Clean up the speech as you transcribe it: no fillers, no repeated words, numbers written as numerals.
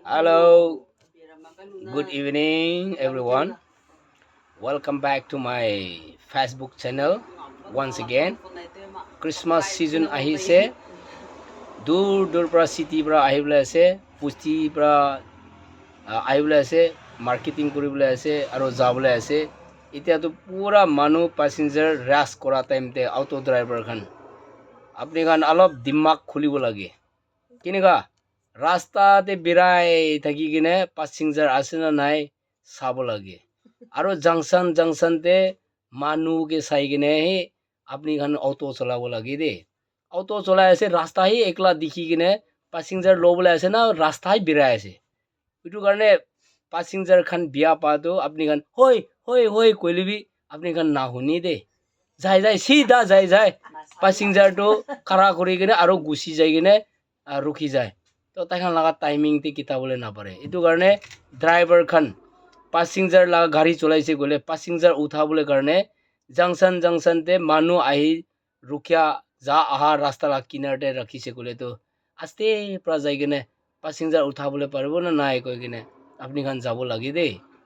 Hello, good evening, everyone. Welcome back to my Facebook channel once again. Christmas season ahise, dur pra city pra ahibole ase, pusti pra ahibole ase, marketing koribole ase, aro jabole ase. Itia to pura manu passenger rush kora time te auto driver khan. Apni khan alop dimag khulibo lage. Kinika ৰাস্তাতে বিৰাই থাকি কিনে passenger আছে না নাই চাব লাগে আৰু জাংচনতে মানুহকে চাই কিনে আপনি খান অটো চলাব লাগে দে অটো চলাই আছে ৰাস্তাই একলা দেখি কিনে passenger লবলৈ আছে না ৰাস্তাই বিৰাই আছে ইটো কাৰণে passenger খান বিয়া পাতো আপনি খান হই কইলিবি আপনি খান না শুনি দে যাই সিধা যাই passenger to খাৰা কৰি কিনে আৰু গুচি যাই কিনে रुकी যায় तो तखन लगा टाइमिंग ते किताबले ना पड़े इतो करने ड्राइवर खन पैसेंजर लगा गाड़ी चलाइसे गोले पैसेंजर उठाबले करने जंक्शन ते मानु आही रुकिया जा आहा रास्ता ला किनारे रखिसे गोले तो आस्ते प्रा जाई किने पैसेंजर उठाबले पारबो ना नाय कय किने अपनी खान जाबो लागि दे